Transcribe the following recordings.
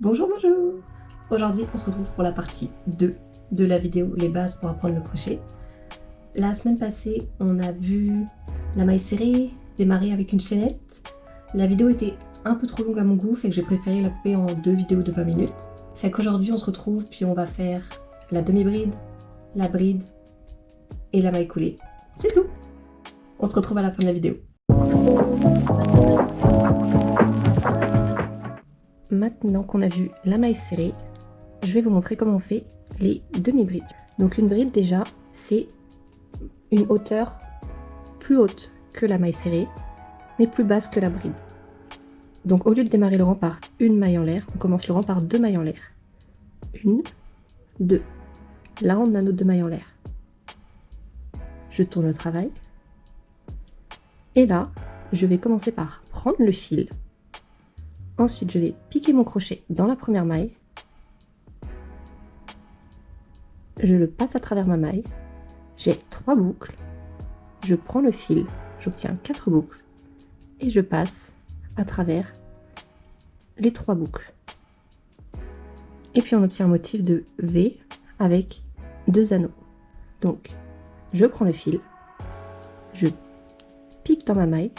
Bonjour, bonjour. Aujourd'hui, on se retrouve pour la partie 2 de la vidéo Les bases pour apprendre le crochet. La semaine passée, on a vu la maille serrée démarrer avec une chaînette. La vidéo était un peu trop longue à mon goût, fait que j'ai préféré la couper en 2 vidéos de 20 minutes. Fait qu'aujourd'hui, on se retrouve, puis on va faire la demi-bride, la bride et la maille coulée. C'est tout. On se retrouve à la fin de la vidéo. Maintenant qu'on a vu la maille serrée, je vais vous montrer comment on fait les demi-brides. Donc une bride déjà, c'est une hauteur plus haute que la maille serrée, mais plus basse que la bride. Donc au lieu de démarrer le rang par une maille en l'air, on commence le rang par 2 mailles en l'air. 1, 2. Là on a nos 2 mailles en l'air. Je tourne le travail. Et là, je vais commencer par prendre le fil. Ensuite, je vais piquer mon crochet dans la première maille. Je le passe à travers ma maille. J'ai 3 boucles. Je prends le fil, j'obtiens 4 boucles. Et je passe à travers les 3 boucles. Et puis on obtient un motif de V avec 2 anneaux. Donc, je prends le fil, je pique dans ma maille,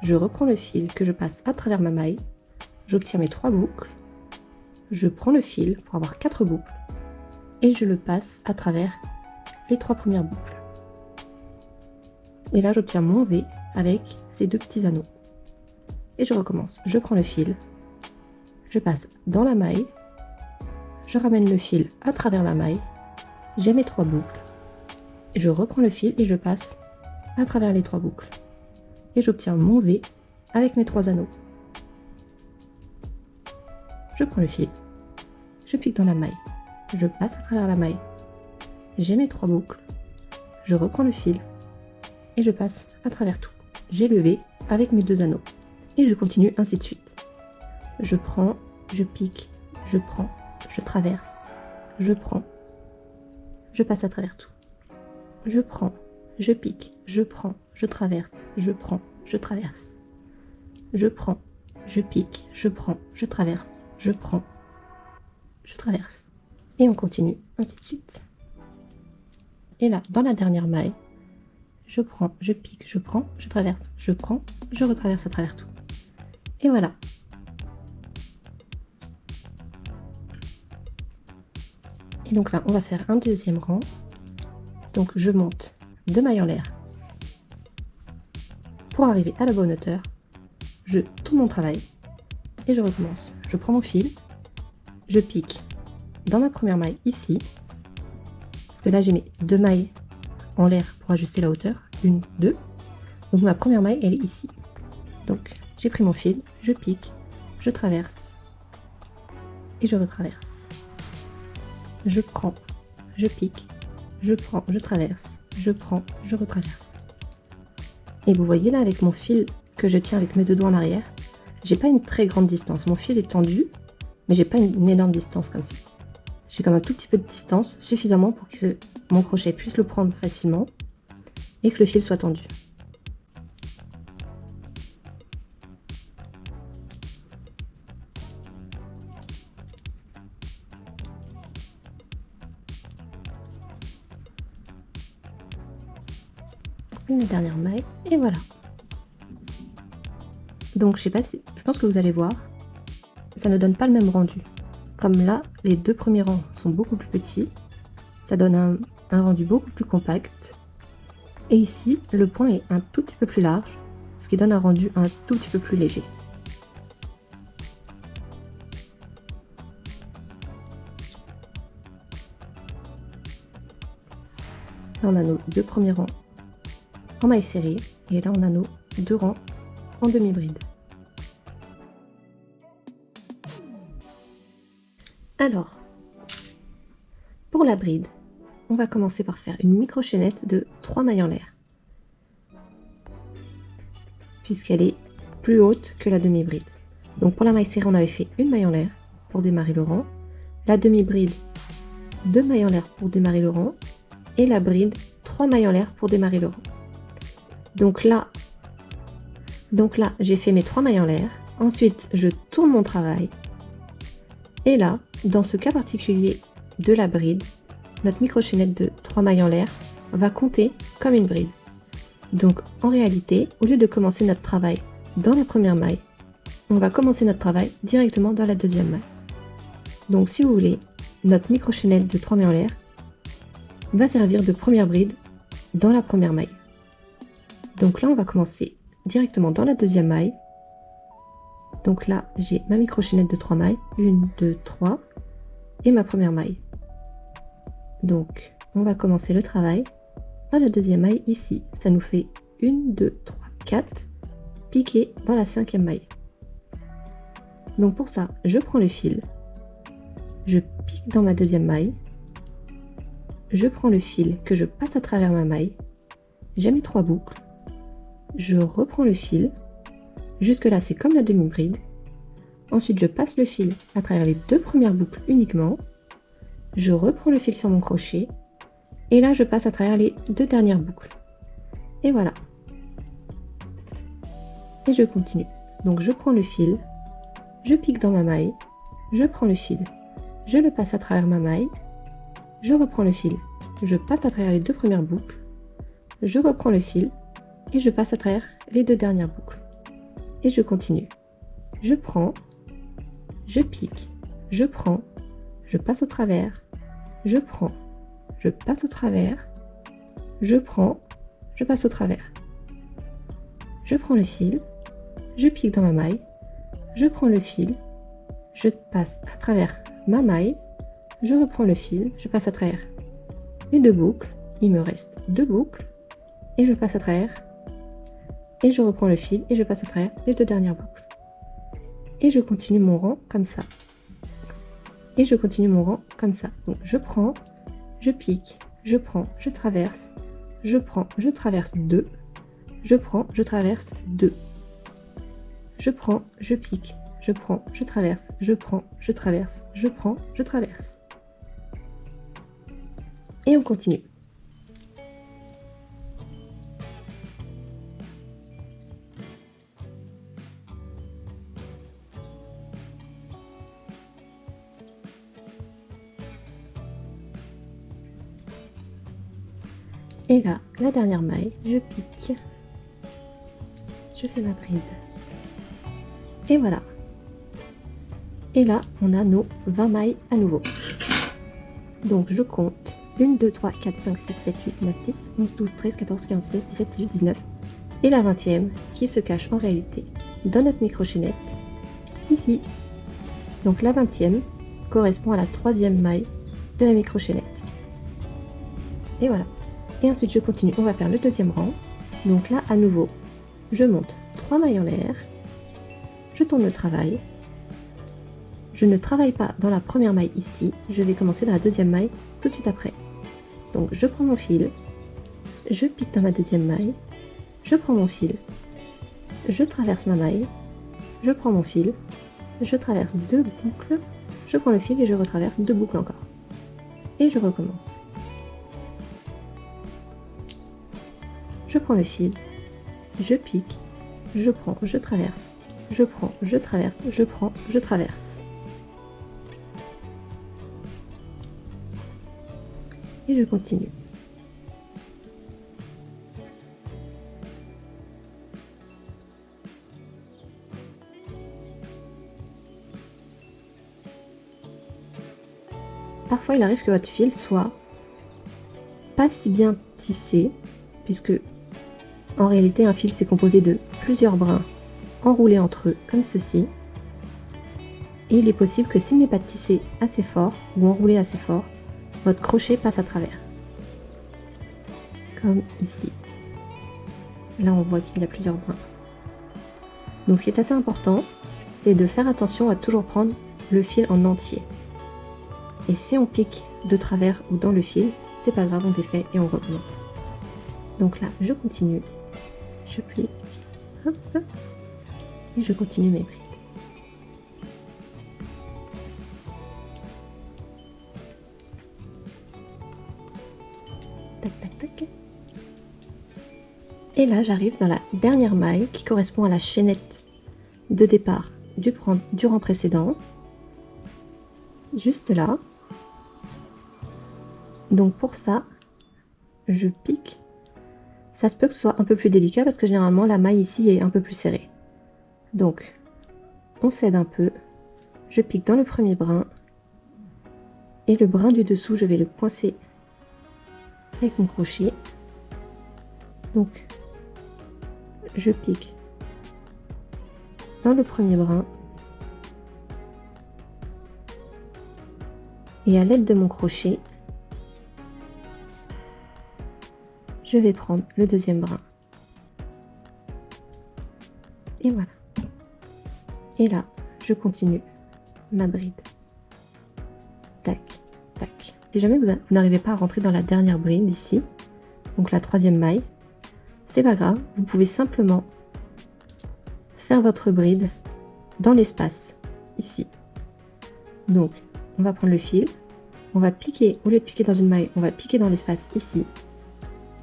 je reprends le fil que je passe à travers ma maille, j'obtiens mes 3 boucles, je prends le fil pour avoir 4 boucles et je le passe à travers les 3 premières boucles. Et là j'obtiens mon V avec ces 2 petits anneaux. Et je recommence, je prends le fil, je passe dans la maille, je ramène le fil à travers la maille, j'ai mes 3 boucles, je reprends le fil et je passe à travers les 3 boucles. Et j'obtiens mon V avec mes 3 anneaux. Je prends le fil, je pique dans la maille, je passe à travers la maille, j'ai mes 3 boucles, je reprends le fil et je passe à travers tout. J'ai le V avec mes 2 anneaux et je continue ainsi de suite. Je prends, je pique, je prends, je traverse, je prends, je passe à travers tout. Je prends, je pique, je prends, je traverse, je prends, je traverse. Je prends, je pique, je prends, je traverse, je prends, je traverse. Et on continue, ainsi de suite. Et là, dans la dernière maille, je prends, je pique, je prends, je traverse, je prends, je retraverse à travers tout. Et voilà. Et donc là, on va faire un deuxième rang. Donc je monte 2 mailles en l'air. Pour arriver à la bonne hauteur, je tourne mon travail et je recommence. Je prends mon fil, je pique dans ma première maille ici, parce que là j'ai mes 2 mailles en l'air pour ajuster la hauteur, 1, 2. Donc ma première maille elle est ici. Donc j'ai pris mon fil, je pique, je traverse et je retraverse. Je prends, je pique, je prends, je traverse, je prends, je retraverse. Et vous voyez là avec mon fil que je tiens avec mes 2 doigts en arrière, j'ai pas une très grande distance. Mon fil est tendu, mais j'ai pas une énorme distance comme ça. J'ai comme un tout petit peu de distance, suffisamment pour que mon crochet puisse le prendre facilement et que le fil soit tendu. Une dernière maille et voilà. Donc je pense que vous allez voir, ça ne donne pas le même rendu. Comme là, les 2 premiers rangs sont beaucoup plus petits, ça donne un rendu beaucoup plus compact. Et ici, le point est un tout petit peu plus large, ce qui donne un rendu un tout petit peu plus léger. Là, on a nos 2 premiers rangs en maille serrée et là, on a nos 2 rangs en demi-bride. Alors, pour la bride, on va commencer par faire une micro-chaînette de 3 mailles en l'air, puisqu'elle est plus haute que la demi-bride. Donc pour la maille serrée, on avait fait une maille en l'air pour démarrer le rang, la demi-bride, 2 mailles en l'air pour démarrer le rang, et la bride, 3 mailles en l'air pour démarrer le rang. Donc là, j'ai fait mes 3 mailles en l'air. Ensuite, je tourne mon travail. Et là, dans ce cas particulier de la bride, notre micro-chaînette de 3 mailles en l'air va compter comme une bride. Donc en réalité, au lieu de commencer notre travail dans la première maille, on va commencer notre travail directement dans la deuxième maille. Donc si vous voulez, notre micro-chaînette de 3 mailles en l'air va servir de première bride dans la première maille. Donc là, on va commencer directement dans la deuxième maille. Donc là, j'ai ma micro-chaînette de 3 mailles, 1, 2, 3, et ma première maille. Donc, on va commencer le travail dans la deuxième maille ici. Ça nous fait 1, 2, 3, 4, piqué dans la 5e maille. Donc pour ça, je prends le fil, je pique dans ma deuxième maille, je prends le fil que je passe à travers ma maille, j'ai mis 3 boucles, je reprends le fil, jusque là c'est comme la demi-bride, ensuite je passe le fil à travers les 2 premières boucles uniquement, je reprends le fil sur mon crochet, et là je passe à travers les 2 dernières boucles. Et voilà. Et je continue. Donc je prends le fil, je pique dans ma maille, je prends le fil, je le passe à travers ma maille, je reprends le fil, je passe à travers les 2 premières boucles, je reprends le fil et je passe à travers les 2 dernières boucles. Et je continue. Je prends, je pique, je prends, je passe au travers, je prends, je passe au travers, je prends, je passe au travers. Je prends le fil, je pique dans ma maille, je prends le fil, je passe à travers ma maille, je reprends le fil, je passe à travers les 2 boucles, il me reste 2 boucles, et je passe à travers, et je reprends le fil, et je passe à travers les 2 dernières boucles. Et je continue mon rang comme ça. Et je continue mon rang comme ça. Donc je prends, je pique, je prends, je traverse, je prends, je traverse 2, je prends, je traverse 2. Je prends, je pique, je prends, je traverse, je prends, je traverse, je prends, je traverse. Et on continue. Et là, la dernière maille, je pique, je fais ma bride. Et voilà. Et là, on a nos 20 mailles à nouveau. Donc je compte 1, 2, 3, 4, 5, 6, 7, 8, 9, 10, 11, 12, 13, 14, 15, 16, 17, 18, 19. Et la 20e qui se cache en réalité dans notre micro-chaînette, ici. Donc la 20e correspond à la 3e maille de la micro-chaînette. Et voilà. Et ensuite je continue, on va faire le deuxième rang. Donc là à nouveau, je monte 3 mailles en l'air, je tourne le travail. Je ne travaille pas dans la première maille ici, je vais commencer dans la deuxième maille tout de suite après. Donc je prends mon fil, je pique dans ma deuxième maille, je prends mon fil, je traverse ma maille, je prends mon fil, je traverse 2 boucles, je prends le fil et je retraverse 2 boucles encore. Et je recommence. Je prends le fil, je pique, je prends, je traverse, je prends, je traverse, je prends, je traverse. Et je continue. Parfois, il arrive que votre fil soit pas si bien tissé, puisque en réalité, un fil c'est composé de plusieurs brins enroulés entre eux, comme ceci. Et il est possible que s'il n'est pas tissé assez fort ou enroulé assez fort, votre crochet passe à travers. Comme ici. Là, on voit qu'il y a plusieurs brins. Donc, ce qui est assez important, c'est de faire attention à toujours prendre le fil en entier. Et si on pique de travers ou dans le fil, c'est pas grave, on défait et on recommence. Donc là, je continue. Je pique. Hop, hop, et je continue mes brides. Tac, tac, tac. Et là, j'arrive dans la dernière maille qui correspond à la chaînette de départ du rang précédent. juste là. Donc pour ça, je pique. Ça se peut que ce soit un peu plus délicat parce que généralement la maille ici est un peu plus serrée. Donc on cède un peu, je pique dans le premier brin et le brin du dessous je vais le coincer avec mon crochet. Donc je pique dans le premier brin et à l'aide de mon crochet je vais prendre le deuxième brin et voilà. Et là je continue ma bride. Tac, tac. Si jamais vous n'arrivez pas à rentrer dans la dernière bride ici, donc la troisième maille, c'est pas grave, vous pouvez simplement faire votre bride dans l'espace, ici. Donc, on va prendre le fil, on va piquer, au lieu de piquer dans une maille, on va piquer dans l'espace ici.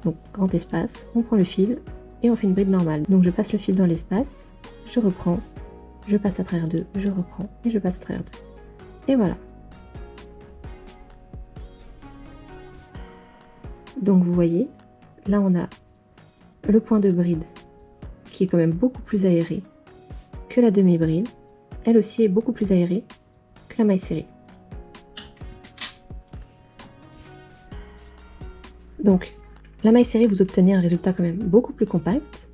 Donc, grand espace, on prend le fil et on fait une bride normale. Donc, je passe le fil dans l'espace, je reprends, je passe à travers deux, je reprends et je passe à travers deux. Et voilà. Donc vous voyez, là on a le point de bride qui est quand même beaucoup plus aéré que la demi-bride. Elle aussi est beaucoup plus aérée que la maille serrée. Donc la maille serrée, vous obtenez un résultat quand même beaucoup plus compact.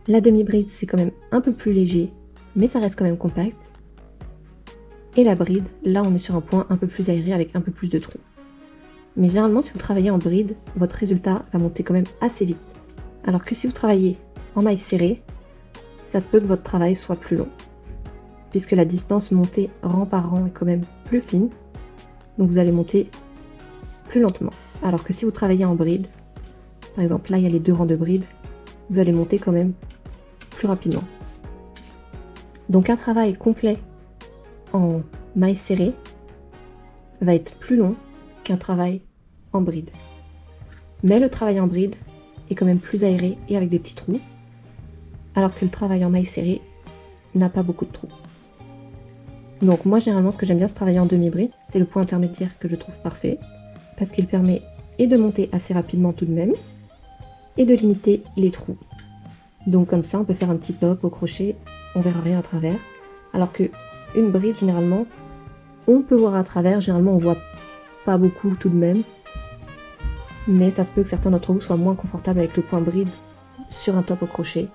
La demi-bride, c'est quand même un peu plus léger, mais ça reste quand même compact. Et la bride, là on est sur un point un peu plus aéré avec un peu plus de trous. Mais généralement, si vous travaillez en bride, votre résultat va monter quand même assez vite. Alors que si vous travaillez en maille serrée, ça se peut que votre travail soit plus long. Puisque la distance montée rang par rang est quand même plus fine. Donc vous allez monter plus lentement. Alors que si vous travaillez en bride, par exemple là il y a les deux rangs de bride, vous allez monter quand même plus rapidement. Donc un travail complet en maille serrée va être plus long qu'un travail en bride. Mais le travail en bride est quand même plus aéré et avec des petits trous, alors que le travail en maille serrée n'a pas beaucoup de trous. Donc moi généralement ce que j'aime bien c'est travailler en demi-bride, c'est le point intermédiaire que je trouve parfait, parce qu'il permet et de monter assez rapidement tout de même, et de limiter les trous. Donc comme ça on peut faire un petit top au crochet, on verra rien à travers, alors que une bride généralement on peut voir à travers, généralement on voit pas beaucoup tout de même, mais ça se peut que certains d'entre vous soient moins confortables avec le point bride sur un top au crochet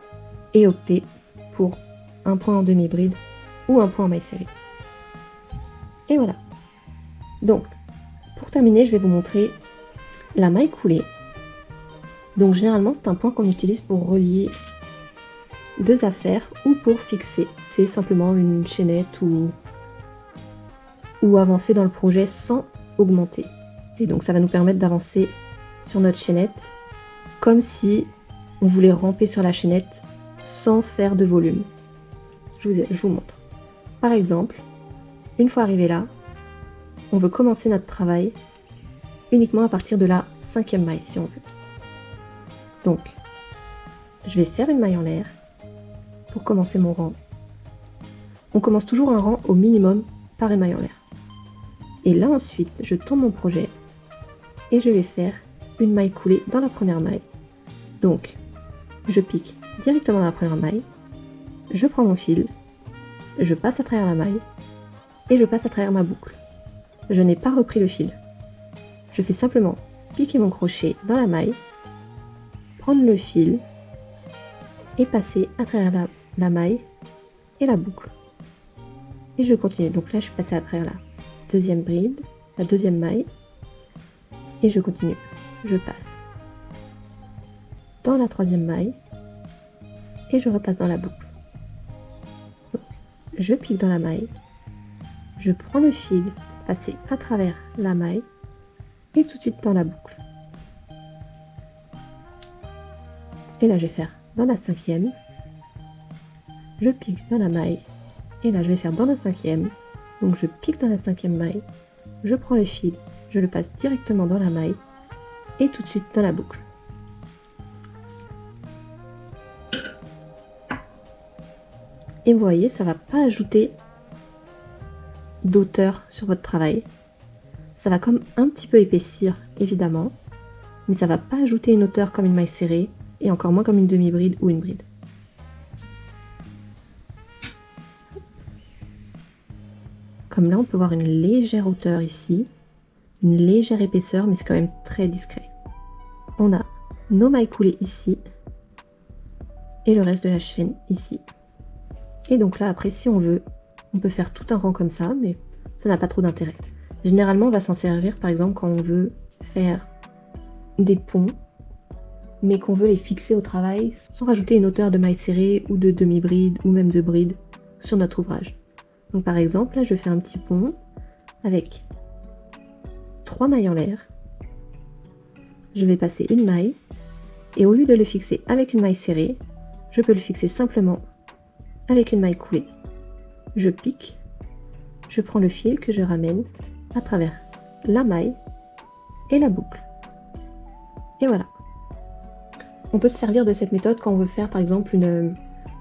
et opter pour un point en demi-bride ou un point en maille serrée. Et voilà. Donc, pour terminer, je vais vous montrer la maille coulée. Donc généralement, c'est un point qu'on utilise pour relier deux affaires ou pour fixer. C'est simplement une chaînette ou avancer dans le projet sans augmenter. Et donc ça va nous permettre d'avancer sur notre chaînette comme si on voulait ramper sur la chaînette sans faire de volume. Je vous montre. Par exemple, une fois arrivé là, on veut commencer notre travail uniquement à partir de la 5e maille si on veut. Donc, je vais faire une maille en l'air pour commencer mon rang. On commence toujours un rang au minimum par une maille en l'air. Et là ensuite, je tourne mon projet et je vais faire une maille coulée dans la première maille. Donc, je pique directement dans la première maille, je prends mon fil, je passe à travers la maille et je passe à travers ma boucle. Je n'ai pas repris le fil. Je fais simplement piquer mon crochet dans la maille, prendre le fil et passer à travers la maille et la boucle. Et je continue. Donc là, je suis passée à travers la deuxième bride, la deuxième maille et je continue. Je passe dans la troisième maille et je repasse dans la boucle. Donc, je pique dans la maille, je prends le fil, passer à travers la maille et tout de suite dans la boucle. Et là je vais faire dans la 5e, je pique dans la maille et là je vais faire dans la 5e, donc je pique dans la 5e maille, je prends le fil, je le passe directement dans la maille et tout de suite dans la boucle. Et vous voyez, ça va pas ajouter d'auteur sur votre travail. Ça va comme un petit peu épaissir, évidemment, mais ça va pas ajouter une hauteur comme une maille serrée, et encore moins comme une demi-bride ou une bride. Comme là, on peut voir une légère hauteur ici, une légère épaisseur, mais c'est quand même très discret. On a nos mailles coulées ici, et le reste de la chaîne ici. Et donc là, après, si on veut, on peut faire tout un rang comme ça, mais ça n'a pas trop d'intérêt. Généralement, on va s'en servir, par exemple, quand on veut faire des ponts, mais qu'on veut les fixer au travail sans rajouter une hauteur de maille serrée ou de demi-bride ou même de bride sur notre ouvrage. Donc par exemple, là je fais un petit pont avec 3 mailles en l'air. Je vais passer une maille et au lieu de le fixer avec une maille serrée, je peux le fixer simplement avec une maille coulée. Je pique, je prends le fil que je ramène à travers la maille et la boucle. Et voilà. On peut se servir de cette méthode quand on veut faire par exemple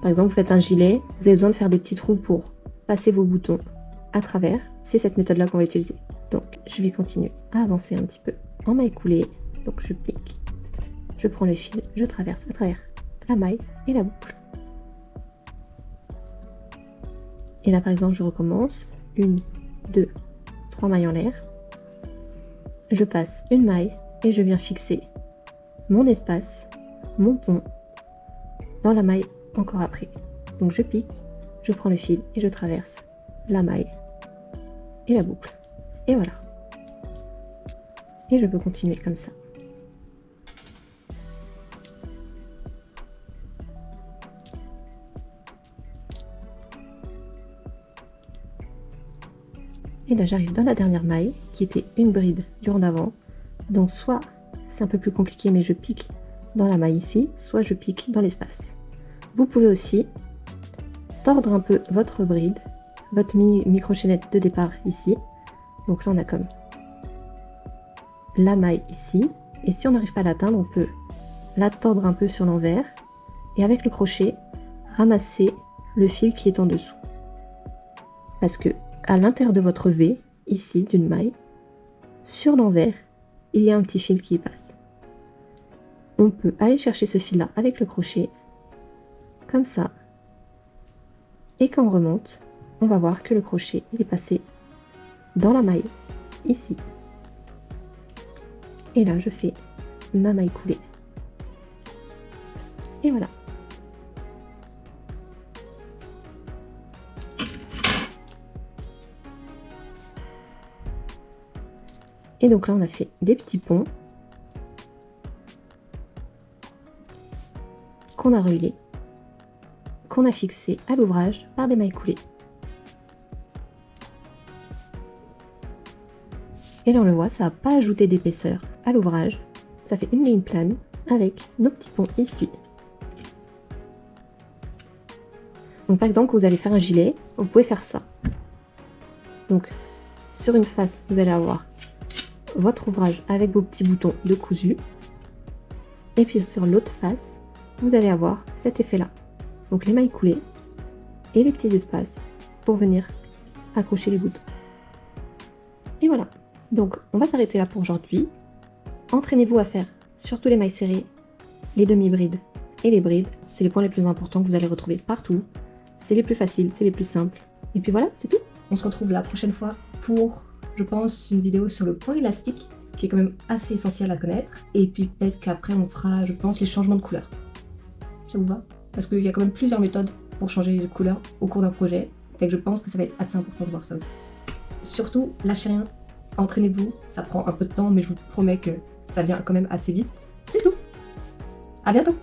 vous faites un gilet, vous avez besoin de faire des petits trous pour passer vos boutons à travers. C'est cette méthode-là qu'on va utiliser. Donc je vais continuer à avancer un petit peu en maille coulée. Donc je pique, je prends le fil, je traverse à travers la maille et la boucle. Et là par exemple je recommence. 1, 2, 3 mailles en l'air. Je passe une maille et je viens fixer mon espace, mon pont, dans la maille encore après. Donc je pique, je prends le fil et je traverse la maille et la boucle. Et voilà. Et je peux continuer comme ça. Et là j'arrive dans la dernière maille qui était une bride du rang d'avant. Donc soit c'est un peu plus compliqué mais je pique dans la maille ici, soit je pique dans l'espace. Vous pouvez aussi tordre un peu votre bride, votre micro chaînette de départ ici. Donc là on a comme la maille ici, et si on n'arrive pas à l'atteindre, on peut la tordre un peu sur l'envers et avec le crochet ramasser le fil qui est en dessous. Parce que à l'intérieur de votre V, ici d'une maille, sur l'envers, il y a un petit fil qui y passe. On peut aller chercher ce fil là avec le crochet, comme ça, et quand on remonte, on va voir que le crochet il est passé dans la maille, ici. Et là je fais ma maille coulée. Et voilà. Et donc là on a fait des petits ponts qu'on a reliés, qu'on a fixés à l'ouvrage par des mailles coulées. Et là on le voit, ça n'a pas ajouté d'épaisseur à l'ouvrage, ça fait une ligne plane avec nos petits ponts ici. Donc par exemple quand vous allez faire un gilet, vous pouvez faire ça. Donc sur une face vous allez avoir votre ouvrage avec vos petits boutons de cousu, et puis sur l'autre face vous allez avoir cet effet là, donc les mailles coulées et les petits espaces pour venir accrocher les boutons. Et voilà, donc on va s'arrêter là pour aujourd'hui. Entraînez-vous à faire surtout les mailles serrées, les demi-brides et les brides, c'est les points les plus importants que vous allez retrouver partout, c'est les plus faciles, c'est les plus simples, et puis voilà, c'est tout. On se retrouve la prochaine fois pour, je pense, une vidéo sur le point élastique, qui est quand même assez essentiel à connaître. Et puis peut-être qu'après on fera, je pense, les changements de couleur. Ça vous va? Parce qu'il y a quand même plusieurs méthodes pour changer de couleur au cours d'un projet. Fait que je pense que ça va être assez important de voir ça aussi. Surtout, lâchez rien, entraînez-vous. Ça prend un peu de temps, mais je vous promets que ça vient quand même assez vite. C'est tout. À bientôt!